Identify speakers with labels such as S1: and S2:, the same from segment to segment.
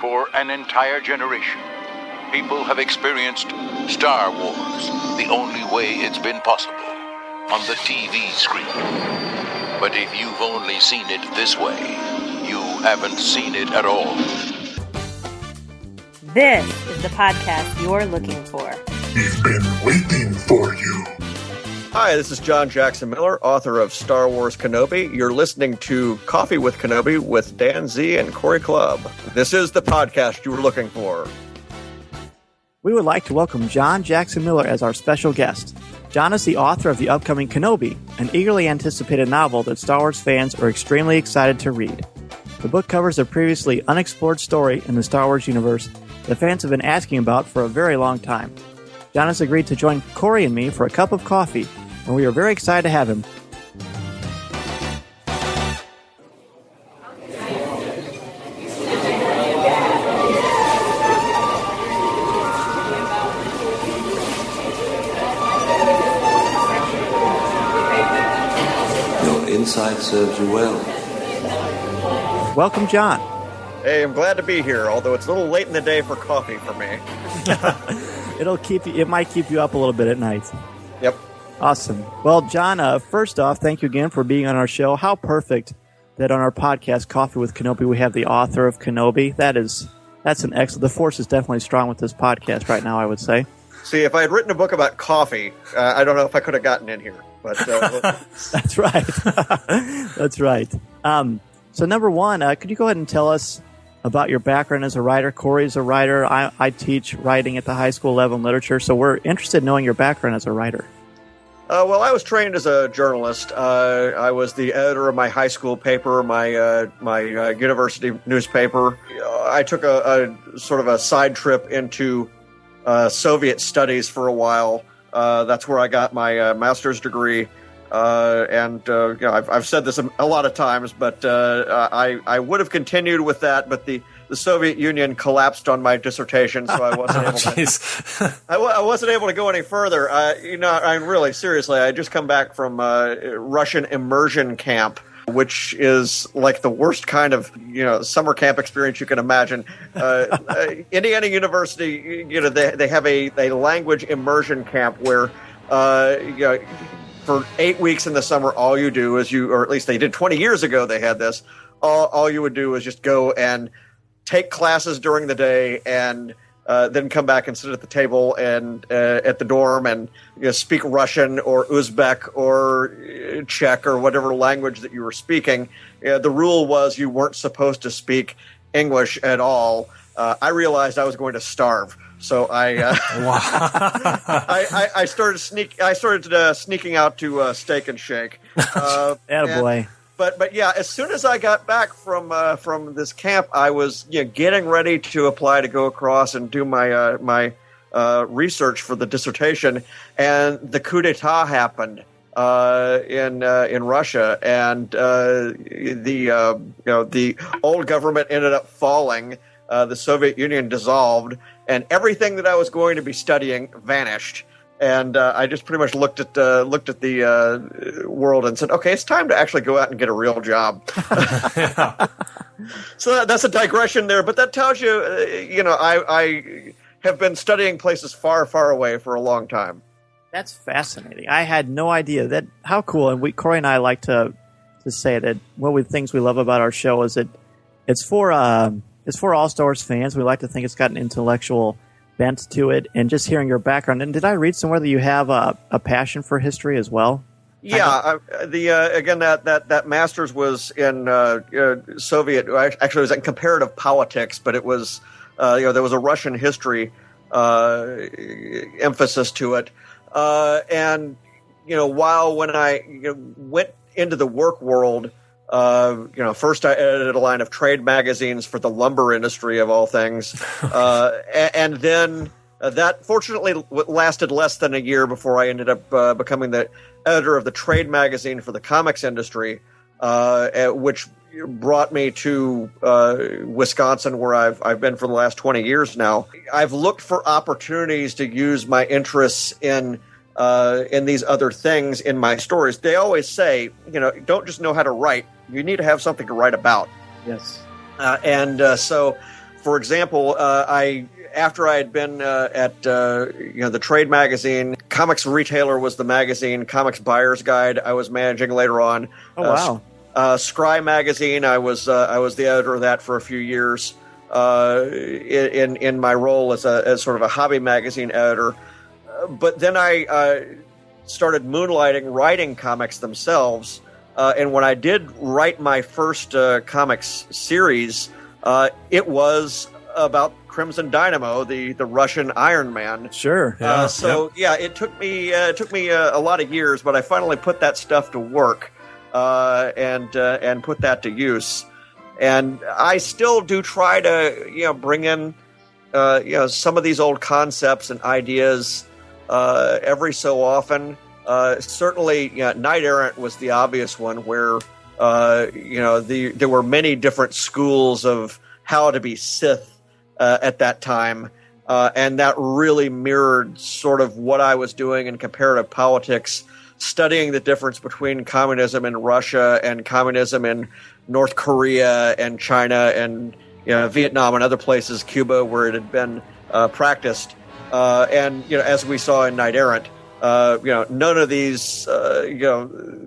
S1: For an entire generation, people have experienced Star Wars the only way it's been possible, on the TV screen. But if you've only seen it this way, you haven't seen it at all.
S2: This is the podcast you're looking for.
S3: We've been waiting for you.
S4: Hi, this is John Jackson Miller, author of Star Wars Kenobi. You're listening to Coffee with Kenobi with Dan Z and Corey Clubb. This is the podcast you were looking for.
S5: We would like to welcome John Jackson Miller as our special guest. John is the author of the upcoming Kenobi, an eagerly anticipated novel that Star Wars fans are extremely excited to read. The book covers a previously unexplored story in the Star Wars universe that fans have been asking about for a very long time. John has agreed to join Corey and me for a cup of coffee, and we are very excited to have him.
S6: Your insight serves you well.
S5: Welcome, John.
S4: Hey, I'm glad to be here, although it's a little late in the day for coffee for me.
S5: It might keep you up a little bit at night.
S4: Yep.
S5: Awesome. Well, John, first off, thank you again for being on our show. How perfect that on our podcast, Coffee with Kenobi, we have the author of Kenobi. That's an excellent. The force is definitely strong with this podcast right now, I would say.
S4: See, if I had written a book about coffee, I don't know if I could have gotten in here. But
S5: That's right. That's right. So number one, could you go ahead and tell us about your background as a writer? Corey's a writer. I teach writing at the high school level in literature, so we're interested in knowing your background as a writer.
S4: Well, I was trained as a journalist. I was the editor of my high school paper, my university newspaper. I took a sort of a side trip into Soviet studies for a while. That's where I got my master's degree. I've said this a lot of times, but I would have continued with that, but the Soviet Union collapsed on my dissertation, so I wasn't able to. I wasn't able to go any further. I'm really seriously. I just come back from Russian immersion camp, which is like the worst kind of summer camp experience you can imagine. Indiana University, they have a language immersion camp where for 8 weeks in the summer, all you do is or at least they did 20 years ago, they had this. All you would do is just go and take classes during the day and then come back and sit at the table and at the dorm and speak Russian or Uzbek or Czech or whatever language that you were speaking. The rule was you weren't supposed to speak English at all. I realized I was going to starve. So I started sneaking out to Steak and Shake.
S5: Attaboy.
S4: But yeah, as soon as I got back from this camp, I was getting ready to apply to go across and do my research for the dissertation, and the coup d'état happened in Russia, and the old government ended up falling. The Soviet Union dissolved, and everything that I was going to be studying vanished. And I just pretty much looked at the world and said, "Okay, it's time to actually go out and get a real job." So that's a digression there, but that tells you, I have been studying places far, far away for a long time.
S5: That's fascinating. I had no idea that. How cool! And Corey and I like to say that one of the things we love about our show is that it's for all Star Wars fans. We like to think it's got an intellectual bent to it, and just hearing your background. And did I read somewhere that you have a passion for history as well?
S4: Yeah, again that master's was in Soviet. Actually, it was in comparative politics, but it was there was a Russian history emphasis to it. And when I went into the work world, first I edited a line of trade magazines for the lumber industry of all things, and then that fortunately lasted less than a year before I ended up becoming the editor of the trade magazine for the comics industry, which brought me to Wisconsin, where I've been for the last 20 years now. I've looked for opportunities to use my interests in these other things in my stories. They always say, don't just know how to write. You need to have something to write about.
S5: Yes.
S4: So For example, after I had been at the trade magazine, Comics Retailer was the magazine, Comics Buyer's Guide I was managing later on.
S5: Oh, wow.
S4: Scry magazine, I was the editor of that for a few years in my role as sort of a hobby magazine editor. But then I started moonlighting writing comics themselves. And when I did write my first comics series, it was about Crimson Dynamo, the Russian Iron Man.
S5: Sure.
S4: It took me a lot of years, but I finally put that stuff to work and put that to use. And I still do try to bring in some of these old concepts and ideas every so often. Certainly, Knight Errant was the obvious one where there were many different schools of how to be Sith at that time, and that really mirrored sort of what I was doing in comparative politics, studying the difference between communism in Russia and communism in North Korea and China and Vietnam and other places, Cuba, where it had been practiced. And as we saw in Knight Errant, none of these Sith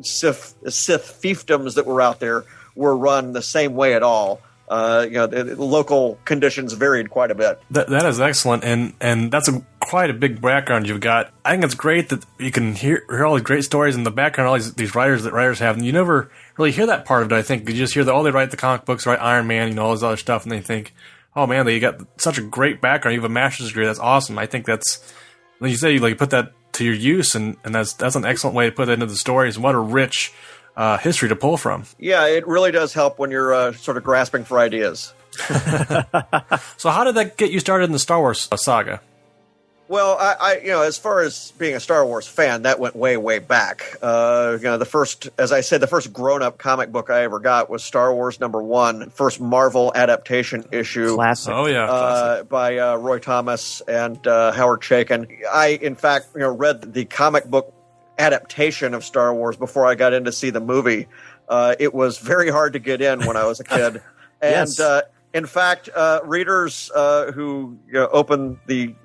S4: fiefdoms that were out there were run the same way at all. The local conditions varied quite a bit.
S7: That is excellent, and that's quite a big background you've got. I think it's great that you can hear all these great stories in the background, all these writers that writers have, and you never really hear that part of it. I think you just hear that they write the comic books, write Iron Man, all this other stuff, and they think, oh man, they got such a great background. You have a master's degree. That's awesome. I think that's, like you say, you put that to your use, and that's an excellent way to put it into the stories. And what a rich history to pull from.
S4: Yeah, it really does help when you're sort of grasping for ideas.
S7: So how did that get you started in the Star Wars saga?
S4: Well, I as far as being a Star Wars fan, that went way, way back. The first grown-up comic book I ever got was Star Wars #1, first Marvel adaptation issue.
S5: Classic.
S7: Oh, yeah. Classic.
S4: By Roy Thomas and Howard Chaykin. I, in fact, read the comic book adaptation of Star Wars before I got in to see the movie. It was very hard to get in when I was a kid. And
S5: Yes.
S4: in fact, readers who open the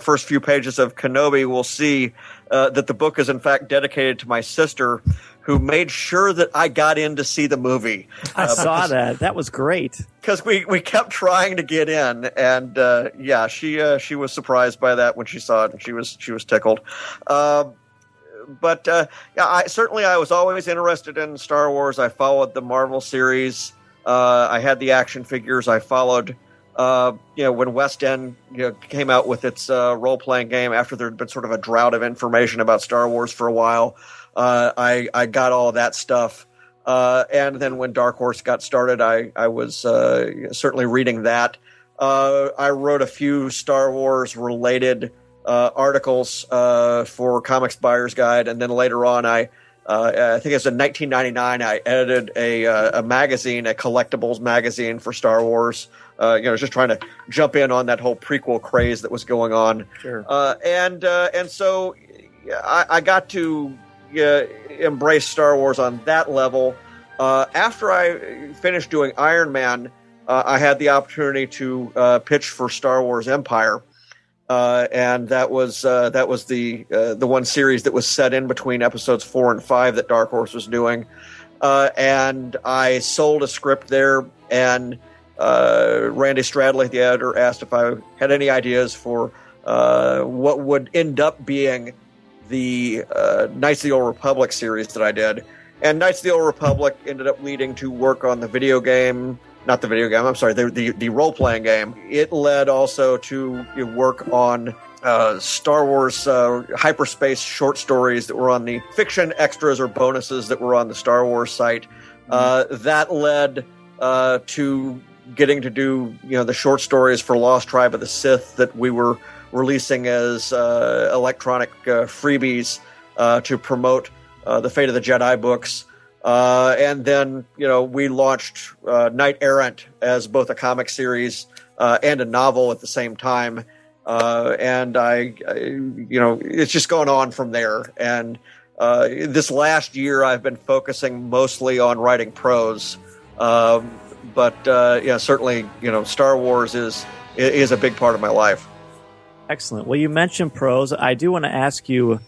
S4: first few pages of Kenobi will see that the book is in fact dedicated to my sister, who made sure that I got in to see the movie.
S5: I saw that. That was great.
S4: Because we kept trying to get in, and she was surprised by that when she saw it, and she was tickled. But I was always interested in Star Wars. I followed the Marvel series. I had the action figures. I followed, when West End came out with its role-playing game after there had been sort of a drought of information about Star Wars for a while. I got all of that stuff. And then when Dark Horse got started, I was certainly reading that. I wrote a few Star Wars-related articles for Comics Buyer's Guide, and then later on I think it was in 1999, I edited a magazine, a collectibles magazine for Star Wars. Just trying to jump in on that whole prequel craze that was going on.
S5: Sure.
S4: And so I got to embrace Star Wars on that level. After I finished doing Iron Man, I had the opportunity to pitch for Star Wars Empire. And that was the one series that was set in between episodes 4 and 5 that Dark Horse was doing. And I sold a script there, and Randy Stradley, the editor, asked if I had any ideas for what would end up being the Knights of the Old Republic series that I did. And Knights of the Old Republic ended up leading to work on the video game. Not the video game, I'm sorry, the role-playing game. It led also to work on Star Wars hyperspace short stories that were on the fiction extras or bonuses that were on the Star Wars site. That led to getting to do the short stories for Lost Tribe of the Sith that we were releasing as electronic freebies to promote the Fate of the Jedi books. And then, we launched Knight Errant as both a comic series and a novel at the same time. And it's just gone on from there. And this last year, I've been focusing mostly on writing prose. but certainly, Star Wars is a big part of my life.
S5: Excellent. Well, you mentioned prose. I do want to ask you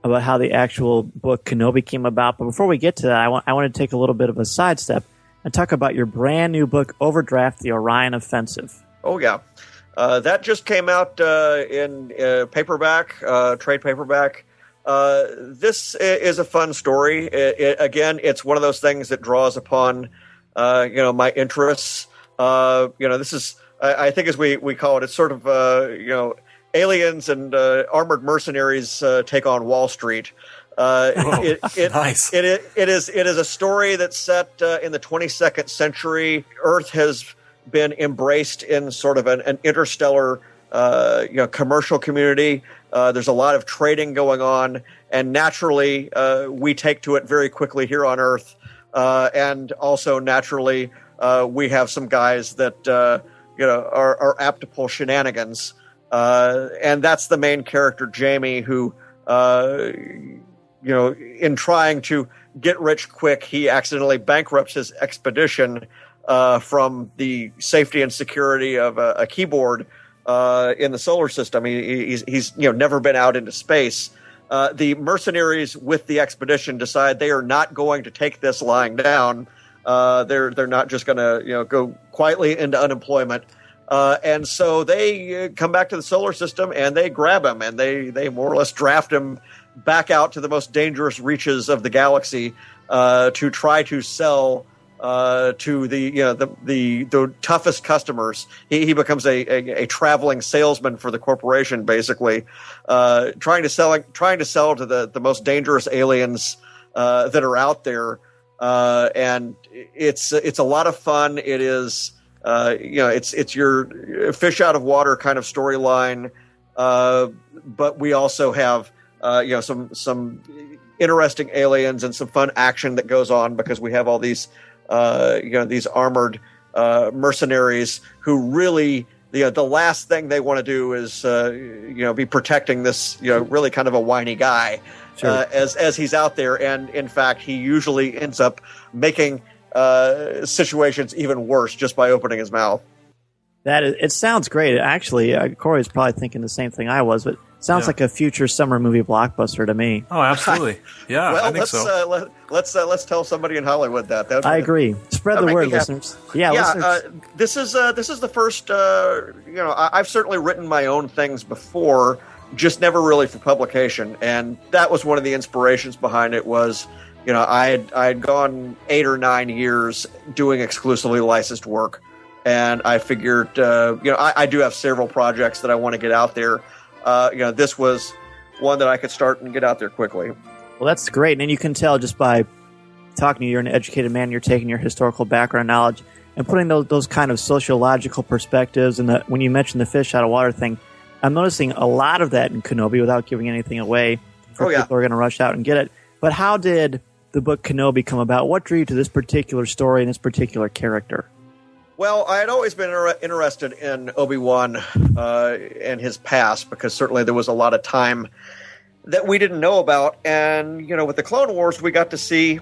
S5: about how the actual book Kenobi came about. But before we get to that, I want to take a little bit of a sidestep and talk about your brand new book, Overdraft: The Orion Offensive.
S4: Oh, yeah. That just came out in paperback, trade paperback. This is a fun story. Again, it's one of those things that draws upon, my interests. This is, I think as we call it, it's sort of, aliens and armored mercenaries take on Wall Street.
S7: Nice.
S4: It is a story that's set in the 22nd century. Earth has been embraced in sort of an interstellar, commercial community. There's a lot of trading going on, and naturally, we take to it very quickly here on Earth. And also, naturally, we have some guys that are apt to pull shenanigans. And that's the main character, Jamie, who, in trying to get rich quick, he accidentally bankrupts his expedition from the safety and security of a keyboard in the solar system. He's never been out into space. The mercenaries with the expedition decide they are not going to take this lying down. They're not just going to go quietly into unemployment. And so they come back to the solar system and they grab him and they more or less draft him back out to the most dangerous reaches of the galaxy to try to sell to the toughest customers. He becomes a traveling salesman for the corporation, basically, trying to sell to the most dangerous aliens that are out there. And it's a lot of fun. It is. It's your fish out of water kind of storyline, but we also have some interesting aliens and some fun action that goes on because we have all these these armored mercenaries who really the last thing they want to do is be protecting this really kind of a whiny guy. Sure. As he's out there, and in fact he usually ends up making situations even worse just by opening his mouth.
S5: It sounds great. Actually, Corey's probably thinking the same thing I was, but it sounds like a future summer movie blockbuster to me.
S7: Oh, absolutely. Yeah,
S4: well,
S7: I think so.
S4: Let's tell somebody in Hollywood that.
S5: I agree. Spread the word, listeners. Listeners.
S4: This is the first. I've certainly written my own things before, just never really for publication, and that was one of the inspirations behind it. Was I had gone 8 or 9 years doing exclusively licensed work, and I figured, I do have several projects that I want to get out there. This was one that I could start and get out there quickly.
S5: Well, that's great, and you can tell just by talking to you, you're an educated man. You're taking your historical background knowledge and putting those kind of sociological perspectives. And when you mentioned the fish out of water thing, I'm noticing a lot of that in Kenobi without giving anything away for people who are going to rush out and get it. But how did the book Kenobi come about? What drew you to this particular story and this particular character?
S4: Well, I had always been interested in Obi-Wan and his past, because certainly there was a lot of time that we didn't know about. And, with the Clone Wars, we got to see,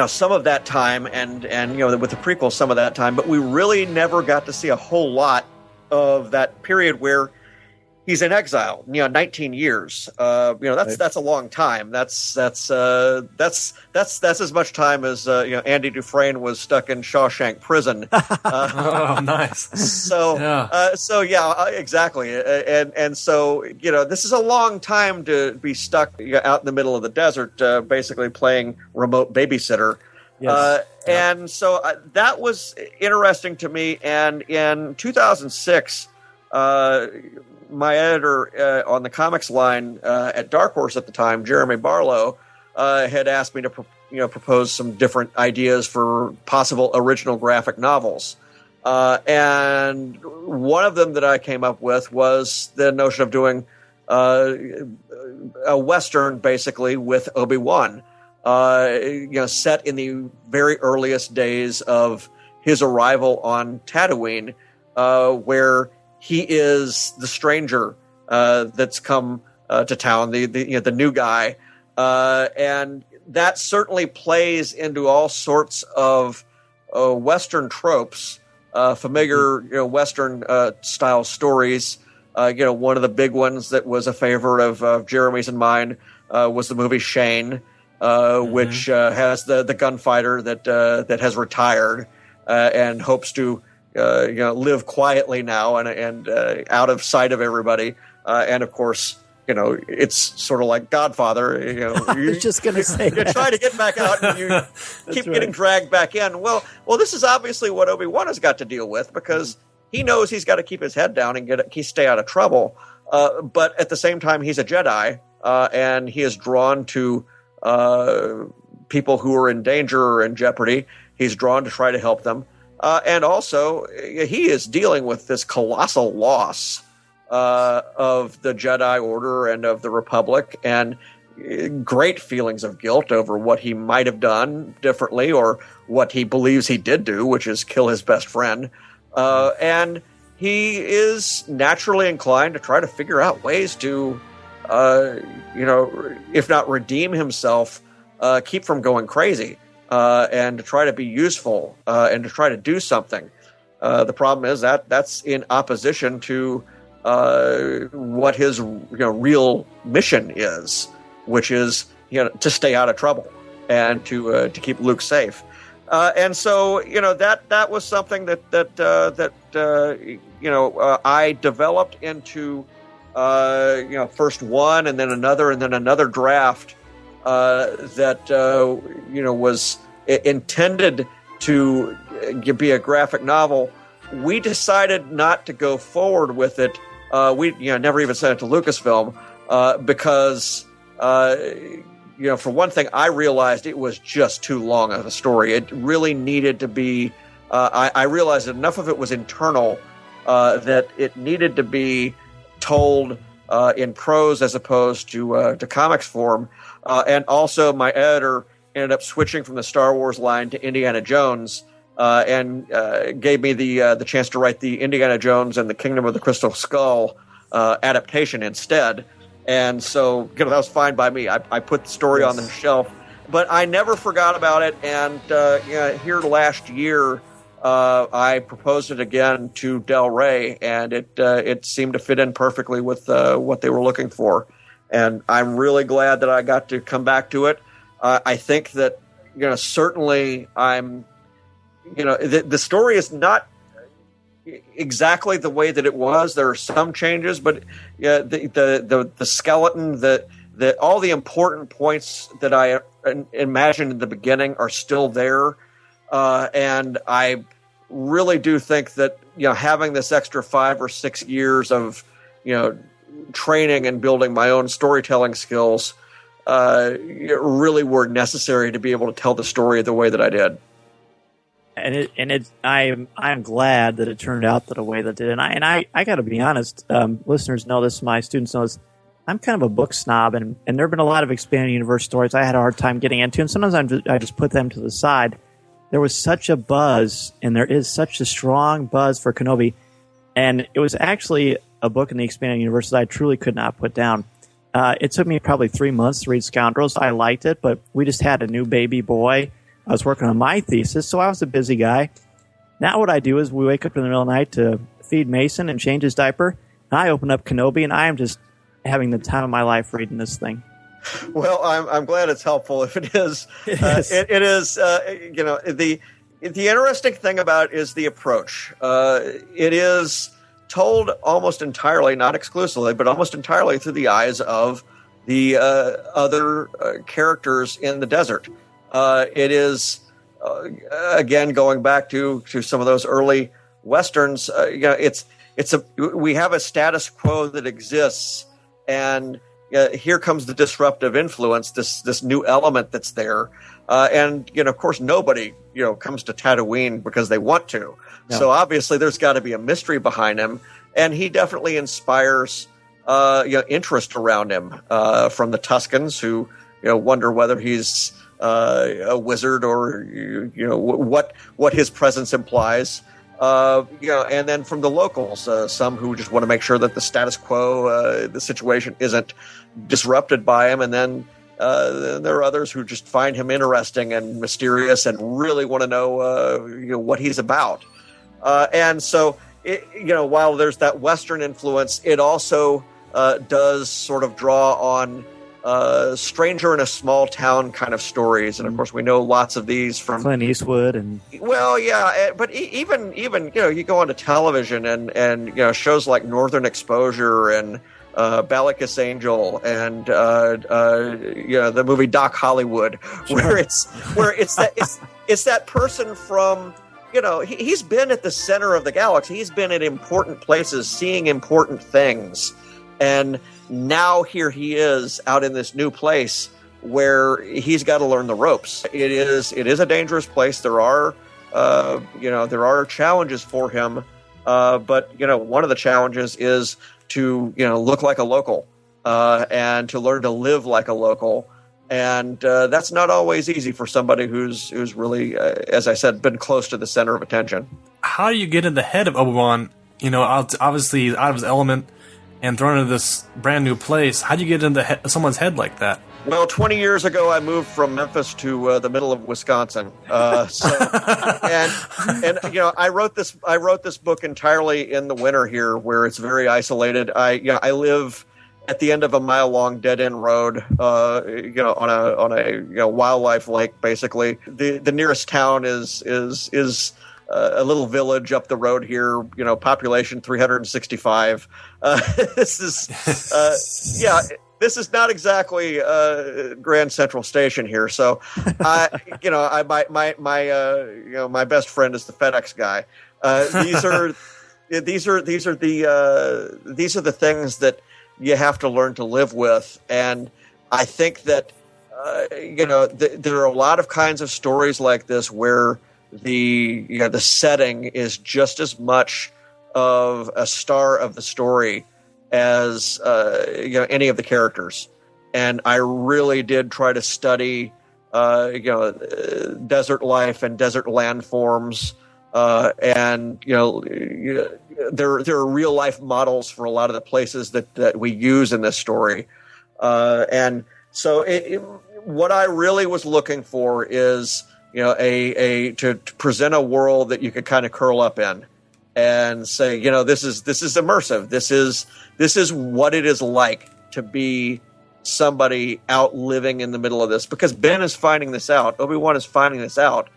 S4: some of that time and with the prequels, some of that time. But we really never got to see a whole lot of that period where he's in exile, 19 years. That's a long time. That's as much time as Andy Dufresne was stuck in Shawshank Prison.
S7: Oh, nice.
S4: Exactly. And so this is a long time to be stuck out in the middle of the desert, basically playing remote babysitter.
S5: Yes.
S4: And so that was interesting to me. And in 2006. My editor on the comics line at Dark Horse at the time, Jeremy Barlow, had asked me to propose some different ideas for possible original graphic novels. And one of them that I came up with was the notion of doing a Western, basically, with Obi-Wan, set in the very earliest days of his arrival on Tatooine, where he is the stranger that's come to town, the new guy, and that certainly plays into all sorts of Western tropes familiar Western style stories. One of the big ones that was a favorite of Jeremy's and mine was the movie Shane, which has the gunfighter that has retired and hopes to live quietly now and out of sight of everybody. And of course, it's sort of like Godfather.
S5: I was just going to say
S4: you try to get back out and you keep getting dragged back in. Well, this is obviously what Obi-Wan has got to deal with, because he knows he's got to keep his head down and stay out of trouble. But at the same time, he's a Jedi, and he is drawn to people who are in danger or in jeopardy. He's drawn to try to help them. And also, he is dealing with this colossal loss of the Jedi Order and of the Republic, and great feelings of guilt over what he might have done differently, or what he believes he did do, which is kill his best friend. And he is naturally inclined to try to figure out ways to, if not redeem himself, keep from going crazy, and to try to be useful, and to try to do something. The problem is that's in opposition to what his real mission is, which is to stay out of trouble and to keep Luke safe. And so that was something that I developed into first one and then another draft that was intended to be a graphic novel. We decided not to go forward with it. We never even sent it to Lucasfilm because for one thing, I realized it was just too long of a story. It really needed to be. I realized that enough of it was internal that it needed to be told in prose as opposed to comics form. And also, my editor ended up switching from the Star Wars line to Indiana Jones, and gave me the chance to write the Indiana Jones and the Kingdom of the Crystal Skull adaptation instead. And so, that was fine by me. I put the story on the shelf, but I never forgot about it. And here last year, I proposed it again to Del Rey, and it seemed to fit in perfectly with what they were looking for. And I'm really glad that I got to come back to it. I think that certainly I'm. The story is not exactly the way that it was. There are some changes, but the skeleton, all the important points that I imagined in the beginning are still there. And I really do think that having this extra 5 or 6 years of training and building my own storytelling skills really were necessary to be able to tell the story the way that I did.
S5: I'm glad that it turned out the way that it did. And I got to be honest, listeners know this, my students know this. I'm kind of a book snob, and there have been a lot of expanded universe stories I had a hard time getting into, and sometimes I just put them to the side. There was such a buzz, and there is such a strong buzz for Kenobi, and it was actually a book in the expanded universe that I truly could not put down. It took me probably 3 months to read Scoundrels. I liked it, but we just had a new baby boy. I was working on my thesis, so I was a busy guy. Now what I do is we wake up in the middle of the night to feed Mason and change his diaper, and I open up Kenobi, and I am just having the time of my life reading this thing.
S4: Well, I'm glad it's helpful. If it is, it is. The interesting thing about it is the approach. It is told almost entirely, not exclusively, but almost entirely through the eyes of the other characters in the desert. It is again going back to some of those early westerns. We have a status quo that exists, and here comes the disruptive influence, this new element that's there, and of course nobody comes to Tatooine because they want to. No. So obviously there's got to be a mystery behind him, and he definitely inspires interest around him from the Tuscans, who wonder whether he's a wizard or what his presence implies. And then from the locals, some who just want to make sure that the status quo, the situation isn't disrupted by him. And then there are others who just find him interesting and mysterious and really want to know, what he's about. And so, while there's that Western influence, it also does sort of draw on stranger in a small town kind of stories. And of course, we know lots of these from
S5: Clint Eastwood. And
S4: well, yeah, but even you go onto television and shows like Northern Exposure and Ballicus Angel and the movie Doc Hollywood, where it's that person from he's been at the center of the galaxy, he's been at important places, seeing important things, and now here he is out in this new place where he's got to learn the ropes. It is a dangerous place. There are challenges for him, but one of the challenges is to look like a local and to learn to live like a local, and that's not always easy for somebody who's really, as I said, been close to the center of attention.
S7: How do you get in the head of Obi-Wan? Obviously out of his element and thrown into this brand new place. How do you get into someone's head like that?
S4: Well, 20 years ago, I moved from Memphis to the middle of Wisconsin. I wrote this book entirely in the winter here, where it's very isolated. I live at the end of a mile-long dead-end road, on a wildlife lake. Basically, the nearest town is a little village up the road here. Population 365. This is not exactly Grand Central Station here. So, my best friend is the FedEx guy. These are the things that you have to learn to live with, and I think that there are a lot of kinds of stories like this where the setting is just as much of a star of the story as any of the characters. And I really did try to study desert life and desert landforms, and there are real life models for a lot of the places that we use in this story, and so what I really was looking for is to present a world that you could kind of curl up in and say, this is immersive. This is what it is like to be somebody out living in the middle of this, because Ben is finding this out. Obi-Wan is finding this out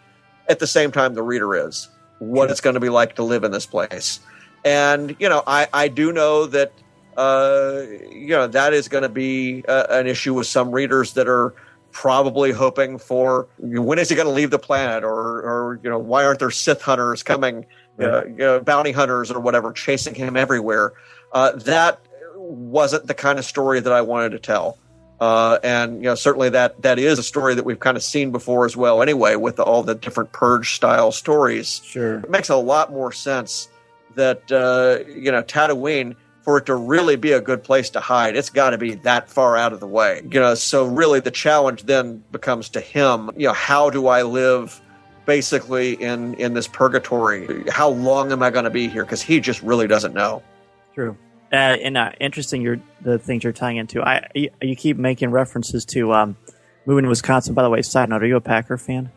S4: at the same time the reader is, what it's going to be like to live in this place. And, I do know that, that is going to be an issue with some readers that are probably hoping for, when is he going to leave the planet, or why aren't there Sith hunters coming, bounty hunters or whatever, chasing him everywhere. That wasn't the kind of story that I wanted to tell. And certainly that is a story that we've kind of seen before as well anyway, with all the different Purge style stories.
S5: Sure.
S4: It makes a lot more sense that Tatooine, for it to really be a good place to hide, it's got to be that far out of the way. So really the challenge then becomes to him, how do I live basically in this purgatory? How long am I going to be here? Because he just really doesn't know.
S5: True. Interesting, the things you're tying into. You keep making references to moving to Wisconsin. By the way, side note, are you a Packer fan?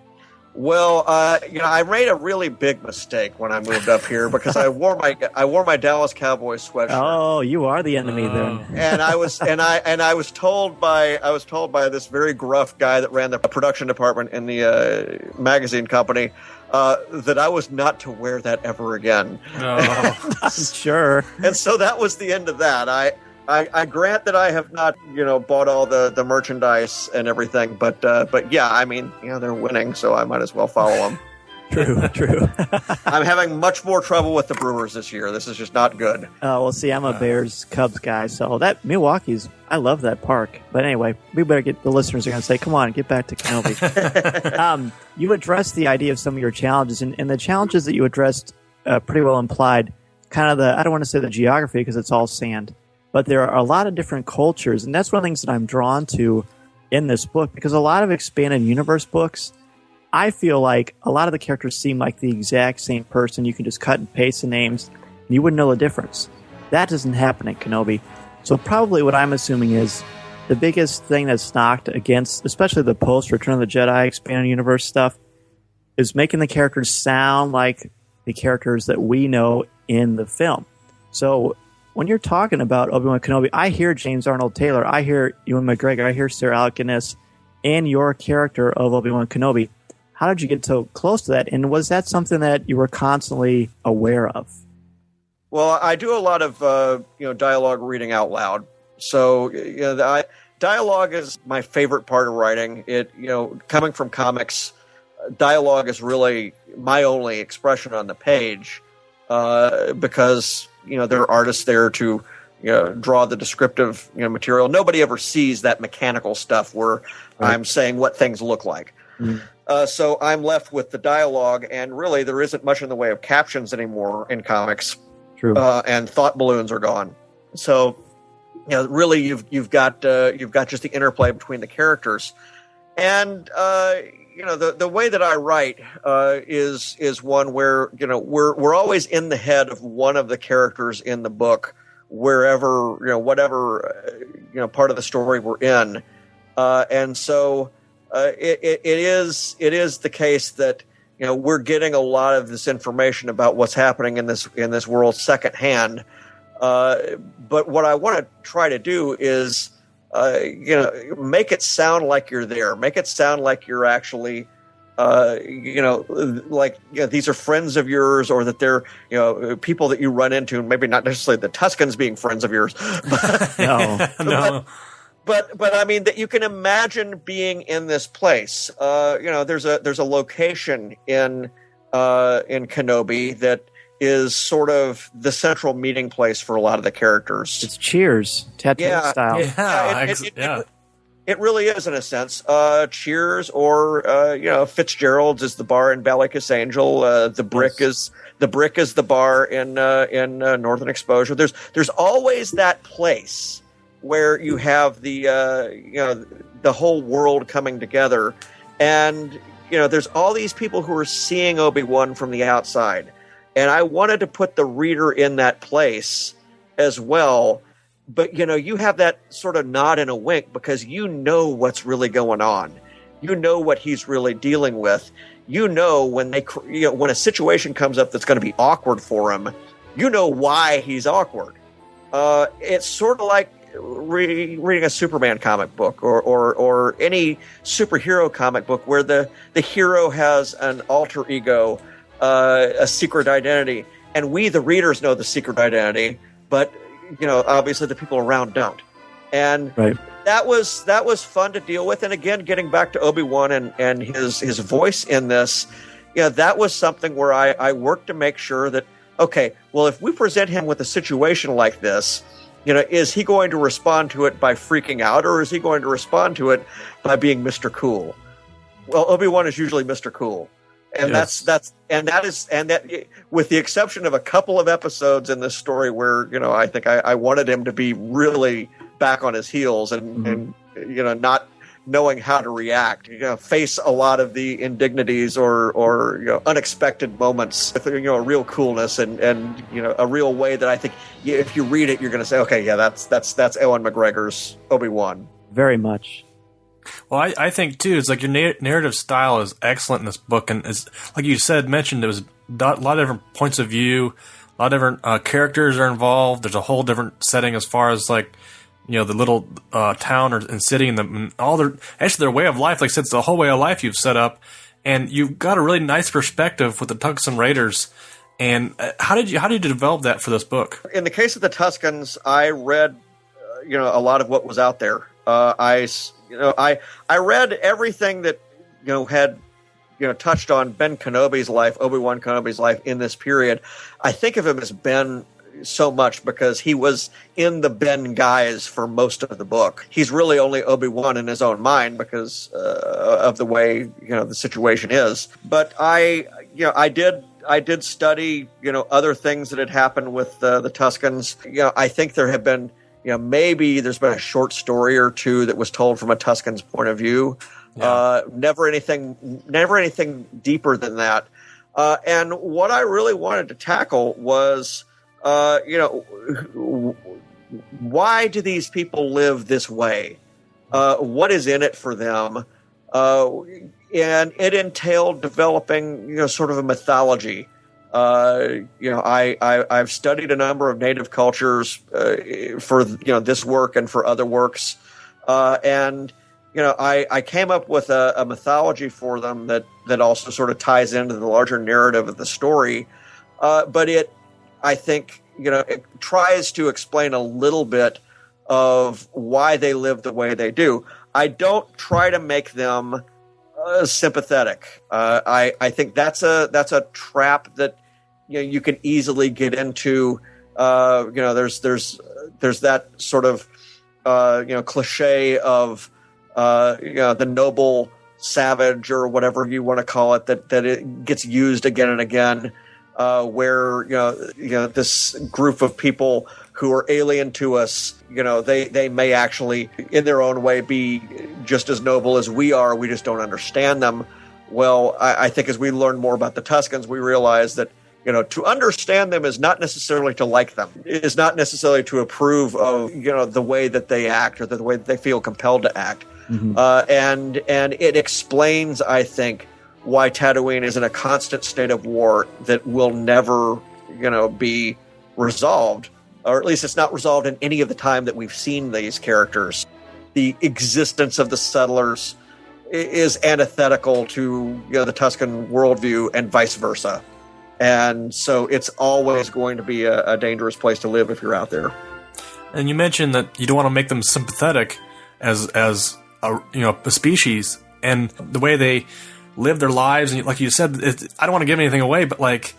S4: Well, I made a really big mistake when I moved up here, because I wore my Dallas Cowboys sweatshirt.
S5: Oh, you are the enemy then.
S4: And I was told by this very gruff guy that ran the production department in the magazine company that I was not to wear that ever again.
S5: Oh, sure.
S4: And so that was the end of that. I grant that I have not, bought all the merchandise and everything, but yeah, I mean, they're winning, so I might as well follow them.
S5: True.
S4: I'm having much more trouble with the Brewers this year. This is just not good.
S5: Oh, well, see, I'm a Bears-Cubs guy, so I love that park. But anyway, we better the listeners are going to say, come on, get back to Kenobi. You addressed the idea of some of your challenges, and the challenges that you addressed pretty well implied kind of I don't want to say the geography, because it's all sand, but there are a lot of different cultures, and that's one of the things that I'm drawn to in this book, because a lot of expanded universe books, I feel like a lot of the characters seem like the exact same person. You can just cut and paste the names, and you wouldn't know the difference. That doesn't happen at Kenobi. So probably what I'm assuming is the biggest thing that's knocked against, especially the post Return of the Jedi expanded universe stuff, is making the characters sound like the characters that we know in the film. So when you're talking about Obi-Wan Kenobi, I hear James Arnold Taylor, I hear Ewan McGregor, I hear Sir Alec Guinness, and your character of Obi-Wan Kenobi. How did you get so close to that? And was that something that you were constantly aware of?
S4: Well, I do a lot of dialogue reading out loud. So dialogue is my favorite part of writing. It coming from comics, dialogue is really my only expression on the page because there are artists there to draw the descriptive material. Nobody ever sees that mechanical stuff where I'm saying what things look like. So I'm left with the dialogue, and really there isn't much in the way of captions anymore in comics.
S5: True.
S4: And thought balloons are gone. So really you've got just the interplay between the characters, and the way that I write is one where we're always in the head of one of the characters in the book, wherever whatever part of the story we're in, and so it is the case that we're getting a lot of this information about what's happening in this world secondhand. But what I want to try to do is make it sound like you're there. Make it sound like you're actually, these are friends of yours, or that they're, people that you run into, maybe not necessarily the Tuscans being friends of yours. But,
S5: No.
S4: But I mean that you can imagine being in this place. There's a location in Kenobi that is sort of the central meeting place for a lot of the characters.
S5: It's Cheers, Tatooine style.
S4: It really is, in a sense. Cheers, or Fitzgerald's is the bar in Ballycus Angel. The Brick is the bar in Northern Exposure. There's always that place where you have the whole world coming together, and there's all these people who are seeing Obi-Wan from the outside, and I wanted to put the reader in that place as well. But you have that sort of nod and a wink, because what's really going on. What he's really dealing with. When when a situation comes up that's going to be awkward for him, why he's awkward. It's sort of like reading a Superman comic book or any superhero comic book where the hero has an alter ego, a secret identity, and we, the readers, know the secret identity, but obviously the people around don't. And that was fun to deal with. And again, getting back to Obi-Wan and his voice in this, that was something where I worked to make sure that, okay, well, if we present him with a situation like this, is he going to respond to it by freaking out, or is he going to respond to it by being Mr. Cool? Well, Obi-Wan is usually Mr. Cool. And that's with the exception of a couple of episodes in this story where, I think I wanted him to be really back on his heels and not knowing how to react, face a lot of the indignities or unexpected moments with a real coolness and a real way that I think if you read it, you're going to say, okay, yeah, that's Ewan McGregor's Obi-Wan.
S5: Very much.
S7: Well, I think too, it's like your narrative style is excellent in this book, and it's like you mentioned, there was a lot of different points of view, a lot of different characters are involved. There's a whole different setting as far as like the little town and city and all their way of life. Like I said, it's the whole way of life you've set up, and you've got a really nice perspective with the Tusken Raiders. And how did you develop that for this book?
S4: In the case of the Tuskens, I read a lot of what was out there. I read everything that had touched on Ben Kenobi's life, Obi-Wan Kenobi's life in this period. I think of him as Ben so much because he was in the Ben guise for most of the book. He's really only Obi-Wan in his own mind because of the way the situation is. But I did study other things that had happened with the Tuskens. I think there have been maybe there's been a short story or two that was told from a Tusken's point of view. Yeah. Never anything deeper than that. And what I really wanted to tackle was, why do these people live this way? What is in it for them? And it entailed developing, sort of a mythology I've studied a number of native cultures for this work and for other works, and I came up with a mythology for them that also sort of ties into the larger narrative of the story, but I think it tries to explain a little bit of why they live the way they do. I don't try to make them sympathetic. I think that's a trap that you can easily get into. There's that sort of cliche of the noble savage or whatever you want to call it that it gets used again and again, where this group of people who are alien to us, they may actually in their own way be just as noble as we are. We just don't understand them. Well, I think as we learn more about the Tuscans, we realize that to understand them is not necessarily to like them. It is not necessarily to approve of the way that they act or the way that they feel compelled to act. Mm-hmm. And it explains, I think, why Tatooine is in a constant state of war that will never, be resolved, or at least it's not resolved in any of the time that we've seen these characters. The existence of the settlers is antithetical to the Tuscan worldview and vice versa. And so it's always going to be a dangerous place to live if you're out there.
S7: And you mentioned that you don't want to make them sympathetic as a species, and the way they live their lives. And like you said, I don't want to give anything away, but it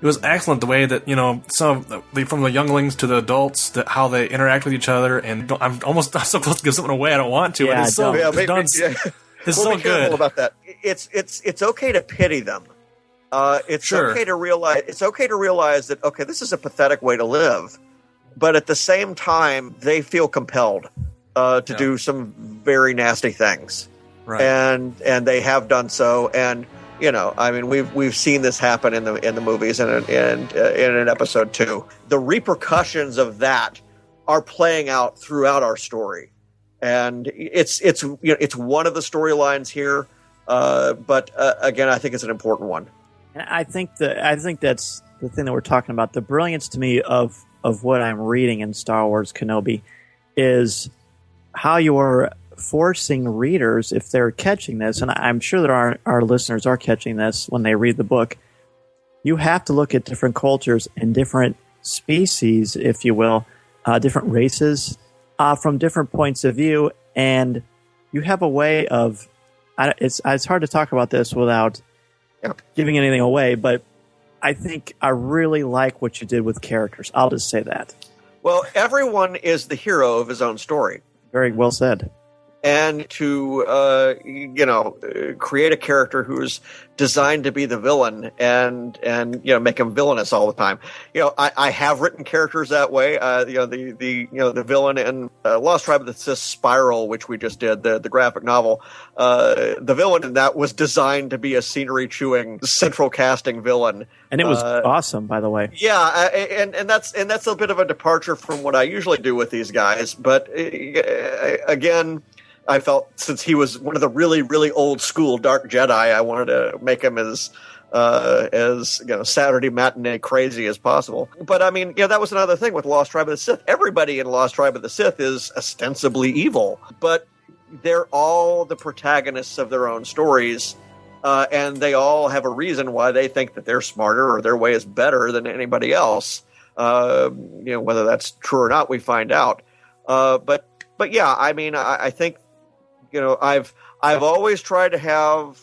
S7: was excellent the way that from the younglings to the adults, that how they interact with each other. And I'm almost not so close to give something away. I don't want to.
S5: Yeah,
S7: it's so it's so good
S4: about that. It's okay to pity them. It's okay to realize that this is a pathetic way to live, but at the same time they feel compelled to do some very nasty things,
S7: right?
S4: And they have done so. And we've seen this happen in the movies and in episode 2. The repercussions of that are playing out throughout our story, and it's one of the storylines here. But again, I think it's an important one.
S5: And I think that's the thing that we're talking about. The brilliance to me of what I'm reading in Star Wars Kenobi is how you are forcing readers, if they're catching this, and I'm sure that our listeners are catching this when they read the book, you have to look at different cultures and different species, if you will, different races from different points of view, and you have a way of it's hard to talk about this without giving anything away, but I think I really like what you did with characters. I'll just say that.
S4: Well, everyone is the hero of his own story.
S5: Very well said.
S4: And to create a character who's designed to be the villain and make him villainous all the time. I have written characters that way. The villain in Lost Tribe of the Sith Spiral, which we just did, the graphic novel. The villain in that was designed to be a scenery chewing central casting villain,
S5: and it was awesome, by the way.
S4: Yeah, and that's a bit of a departure from what I usually do with these guys. But again, I felt since he was one of the really, really old school Dark Jedi, I wanted to make him as Saturday matinee crazy as possible. But I mean, that was another thing with Lost Tribe of the Sith. Everybody in Lost Tribe of the Sith is ostensibly evil, but they're all the protagonists of their own stories, and they all have a reason why they think that they're smarter or their way is better than anybody else. Whether that's true or not, we find out. But yeah, I mean, I think. I've always tried to have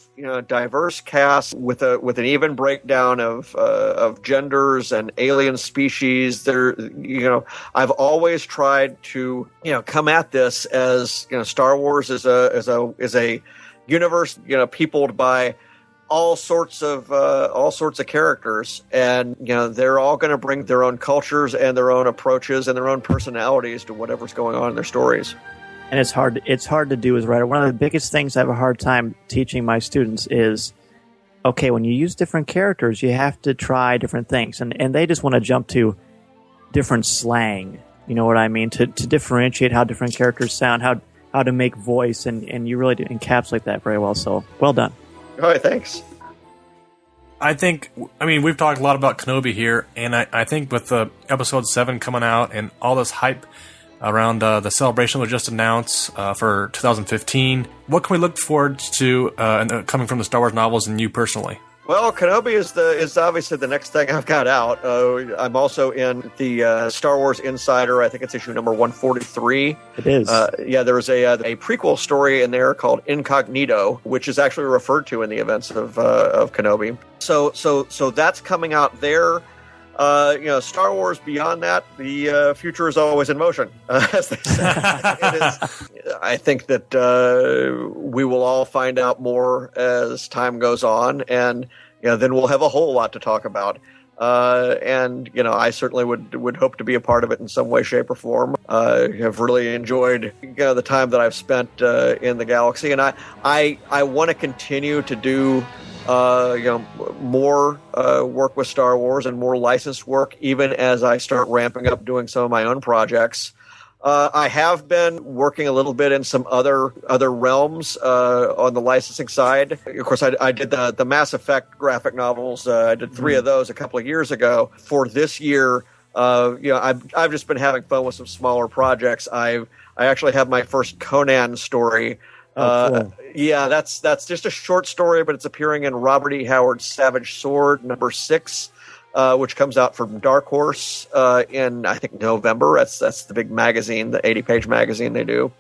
S4: diverse casts with an even breakdown of genders and alien species. I've always tried to come at this as Star Wars is a universe peopled by all sorts of characters, and they're all going to bring their own cultures and their own approaches and their own personalities to whatever's going on in their stories.
S5: And it's hard to do as a writer. One of the biggest things I have a hard time teaching my students is, okay, when you use different characters, you have to try different things. And they just want to jump to different slang, you know what I mean, to differentiate how different characters sound, how to make voice, and you really do encapsulate that very well. So, well done.
S4: All right, thanks.
S7: I think, I mean, we've talked a lot about Kenobi here, and I think with the episode 7 coming out and all this hype around the celebration we just announced for 2015, what can we look forward to coming from the Star Wars novels and you personally?
S4: Well, Kenobi is obviously the next thing I've got out. I'm also in the Star Wars Insider. I think it's issue number 143.
S5: It is.
S4: There was a prequel story in there called Incognito, which is actually referred to in the events of Kenobi. So that's coming out there. Star Wars beyond that, the future is always in motion, as they say. I think that we will all find out more as time goes on, and then we'll have a whole lot to talk about. I certainly would hope to be a part of it in some way, shape, or form. I have really enjoyed the time that I've spent in the galaxy, and I want to continue to do more work with Star Wars and more licensed work, even as I start ramping up doing some of my own projects. I have been working a little bit in some other realms on the licensing side. Of course, I did the Mass Effect graphic novels. I did 3 of those a couple of years ago. For this year, I've just been having fun with some smaller projects. I actually have my first Conan story.
S5: Cool.
S4: Yeah, that's just a short story, but it's appearing in Robert E. Howard's Savage Sword number 6, which comes out from Dark Horse in, I think, November. That's the big magazine, the 80-page magazine they do.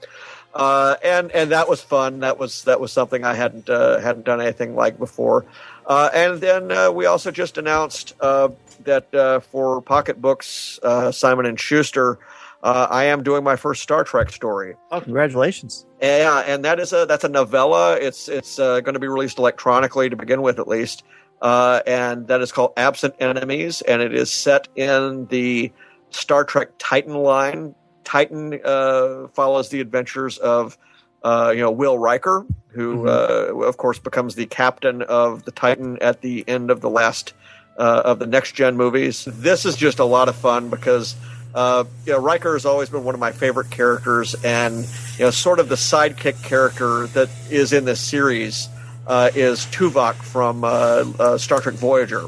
S4: And that was fun. That was something I hadn't done anything like before. And then we also just announced that for Pocket Books, Simon and Schuster, I am doing my first Star Trek story.
S5: Oh, congratulations!
S4: Yeah, and that's a novella. It's going to be released electronically to begin with, at least, and that is called Absent Enemies, and it is set in the Star Trek Titan line. Titan follows the adventures of Will Riker, who of course becomes the captain of the Titan at the end of the last of the Next Gen movies. This is just a lot of fun because Riker has always been one of my favorite characters, and sort of the sidekick character that is in this series is Tuvok from Star Trek Voyager.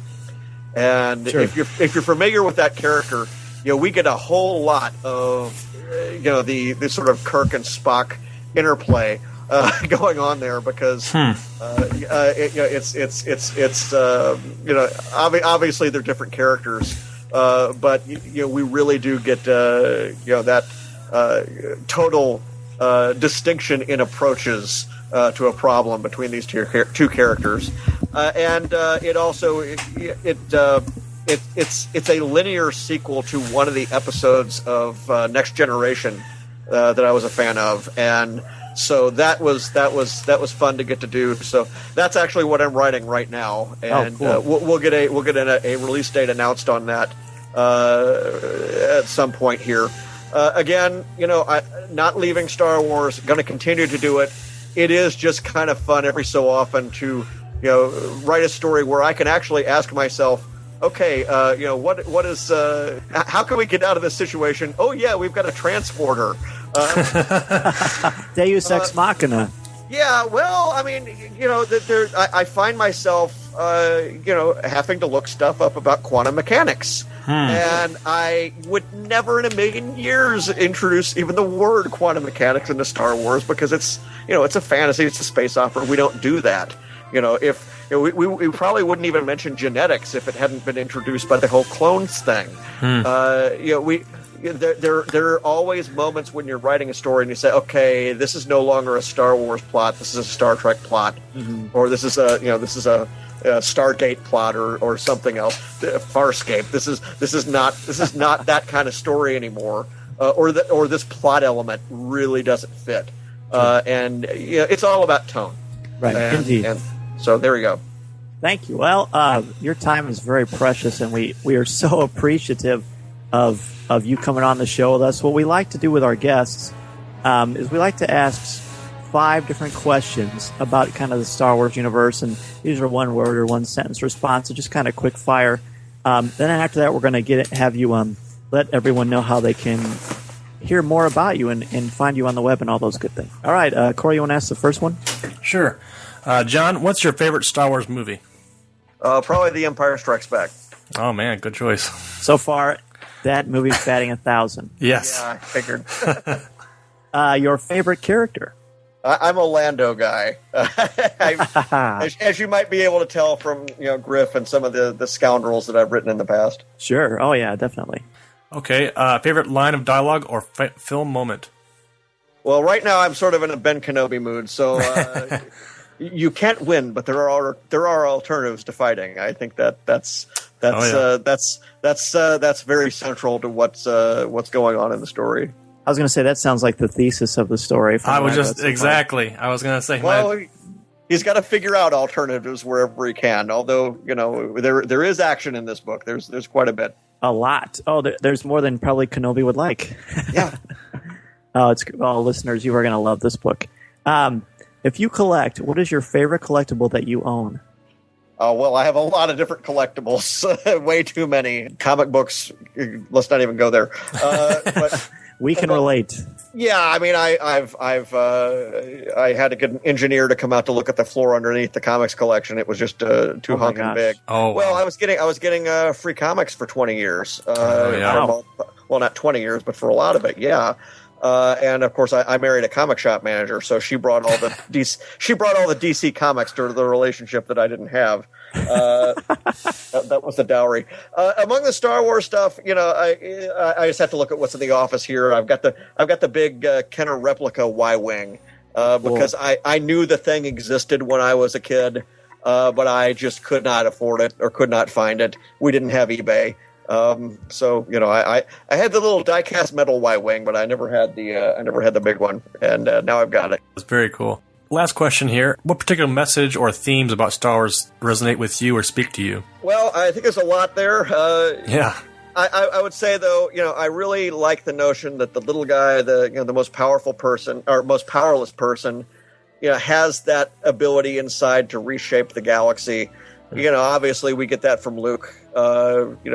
S4: And
S5: Sure.
S4: if you're familiar with that character, we get a whole lot of the sort of Kirk and Spock interplay going on there because obviously they're different characters. But we really do get that total distinction in approaches to a problem between these two characters, and it also it's a linear sequel to one of the episodes of Next Generation that I was a fan of, and so that was fun to get to do. So that's actually what I'm writing right now, and
S5: cool.
S4: we'll get a release date announced on that at some point here. Again, not leaving Star Wars, going to continue to do it. It is just kind of fun every so often to write a story where I can actually ask myself, okay, what is how can we get out of this situation? Oh yeah, we've got a transporter.
S5: Deus Ex Machina.
S4: Yeah, well, I mean, I find myself, having to look stuff up about quantum mechanics. And I would never in a million years introduce even the word quantum mechanics into Star Wars because it's a fantasy, it's a space opera. We don't do that. We probably wouldn't even mention genetics if it hadn't been introduced by the whole clones thing. There are always moments when you're writing a story and you say, okay, this is no longer a Star Wars plot. This is a Star Trek plot, or this is a Stargate plot or something else. Farscape. This is not that kind of story anymore, or this plot element really doesn't fit. And it's all about tone.
S5: Right. Indeed.
S4: And so there we go.
S5: Thank you. Well, your time is very precious, and we are so appreciative of you coming on the show with us. What we like to do with our guests is we like to ask 5 different questions about kind of the Star Wars universe, and these are one word or one sentence response, so just kind of quick fire. Then after that, we're going to have you let everyone know how they can hear more about you and find you on the web and all those good things. All right, Corey, you want to ask the first one?
S7: Sure. John, what's your favorite Star Wars movie?
S4: Probably The Empire Strikes Back.
S7: Oh, man, good choice.
S5: So far, that movie's batting 1,000.
S7: Yes.
S4: Yeah, I figured.
S5: Your favorite character?
S4: I'm a Lando guy. As you might be able to tell from Griff and some of the scoundrels that I've written in the past.
S5: Sure. Oh, yeah, definitely.
S7: Okay, favorite line of dialogue or film moment?
S4: Well, right now I'm sort of in a Ben Kenobi mood, so you can't win, but there are alternatives to fighting. I think that's very central to what's going on in the story.
S5: I was going to say that sounds like the thesis of the story.
S7: I was going to say.
S4: Well, he's got to figure out alternatives wherever he can. Although there is action in this book. There's quite a bit.
S5: A lot. Oh, there's more than probably Kenobi would like.
S4: Yeah.
S5: Listeners, you are going to love this book. If you collect, what is your favorite collectible that you own?
S4: Well, I have a lot of different collectibles. Way too many. Comic books. Let's not even go there. But
S5: we can relate.
S4: Yeah, I mean, I had to get an engineer to come out to look at the floor underneath the comics collection. It was just too hunking big.
S7: Oh,
S4: well,
S7: wow.
S4: I was getting free comics for 20 years.
S7: Yeah.
S4: Well, not 20 years, but for a lot of it, yeah. And of course, I married a comic shop manager, so she brought all the DC comics to the relationship that I didn't have. That was the dowry. Among the Star Wars stuff, I just have to look at what's in the office here. I've got the big Kenner replica Y-wing because I knew the thing existed when I was a kid, but I just could not afford it or could not find it. We didn't have eBay. So I had the little die-cast metal Y-wing, but I never had the big one, and now I've got it.
S7: That's very cool. Last question here: what particular message or themes about Star Wars resonate with you or speak to you?
S4: Well, I think there's a lot there.
S7: Yeah.
S4: I would say though, I really like the notion that the little guy, the most powerful person or most powerless person, has that ability inside to reshape the galaxy. Obviously we get that from Luke,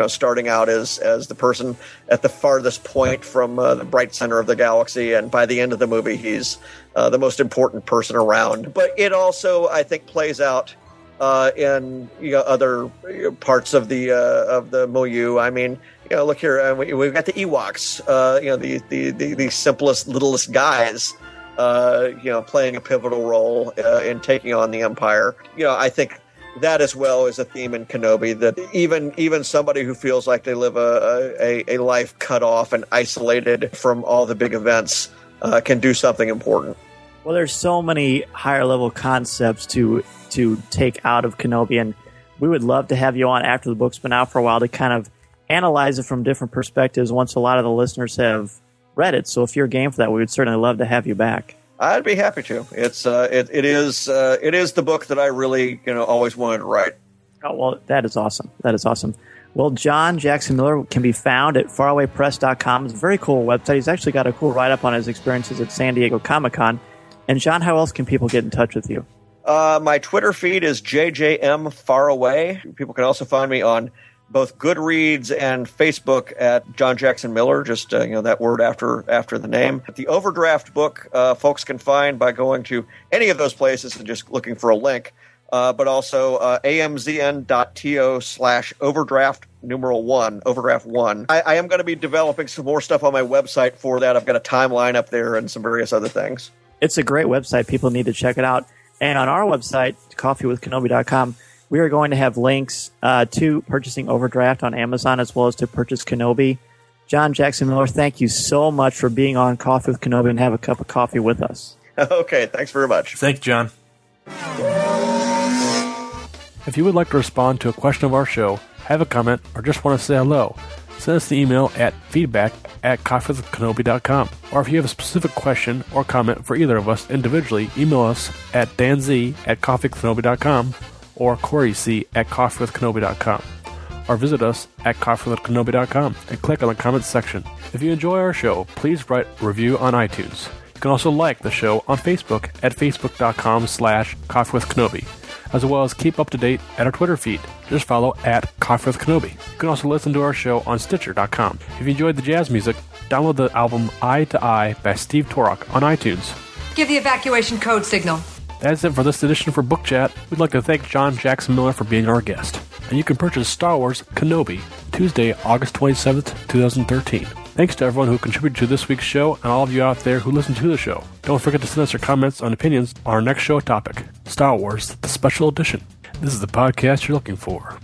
S4: starting out as the person at the farthest point from the bright center of the galaxy. And by the end of the movie, he's the most important person around. But it also, I think, plays out in other parts of the milieu. I mean, look here, we've got the Ewoks, the simplest, littlest guys, playing a pivotal role in taking on the Empire. I think that as well is a theme in Kenobi, that even somebody who feels like they live a life cut off and isolated from all the big events can do something important.
S5: Well, there's so many higher level concepts to take out of Kenobi, and we would love to have you on after the book's been out for a while to kind of analyze it from different perspectives once a lot of the listeners have read it. So if you're game for that, we would certainly love to have you back.
S4: I'd be happy to. It is the book that I really always wanted to write.
S5: Oh, well, that is awesome. That is awesome. Well, John Jackson Miller can be found at farawaypress.com. It's a very cool website. He's actually got a cool write-up on his experiences at San Diego Comic-Con. And John, how else can people get in touch with you?
S4: My Twitter feed is JJMFaraway. People can also find me on both Goodreads and Facebook at John Jackson Miller, just that word after the name. The Overdraft book, folks can find by going to any of those places and just looking for a link, but also amzn.to/overdraft1, overdraft 1. I am going to be developing some more stuff on my website for that. I've got a timeline up there and some various other things.
S5: It's a great website. People need to check it out. And on our website, coffeewithkenobi.com, we are going to have links to purchasing Overdraft on Amazon as well as to purchase Kenobi. John Jackson Miller, thank you so much for being on Coffee with Kenobi and have a cup of coffee with us.
S4: Okay, thanks very much.
S7: Thank you, John. If you would like to respond to a question of our show, have a comment, or just want to say hello, send us the email at feedback@coffeewithkenobi.com. Or if you have a specific question or comment for either of us individually, email us at danz@coffeewithkenobi.com or CoreyC@coffeewithkenobi.com, or visit us at coffeewithkenobi.com and click on the comments section. If you enjoy our show, please write a review on iTunes. You can also like the show on Facebook at facebook.com/coffeewithkenobi, as well as keep up to date at our Twitter feed. Just follow at Coffee with Kenobi. You can also listen to our show on Stitcher.com. If you enjoyed the jazz music, download the album Eye to Eye by Steve Torok on iTunes.
S8: Give the evacuation code signal.
S7: That's it for this edition for Book Chat. We'd like to thank John Jackson Miller for being our guest. And you can purchase Star Wars Kenobi Tuesday, August 27th, 2013. Thanks to everyone who contributed to this week's show and all of you out there who listen to the show. Don't forget to send us your comments and opinions on our next show topic, Star Wars, the Special Edition. This is the podcast you're looking for.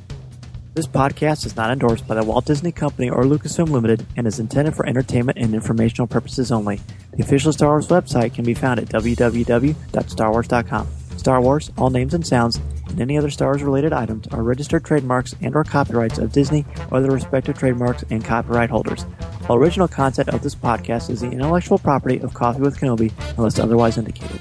S5: This podcast is not endorsed by the Walt Disney Company or Lucasfilm Limited and is intended for entertainment and informational purposes only. The official Star Wars website can be found at www.starwars.com. Star Wars, all names and sounds, and any other Star Wars-related items are registered trademarks and/or copyrights of Disney or their respective trademarks and copyright holders. All original content of this podcast is the intellectual property of Coffee with Kenobi unless otherwise indicated.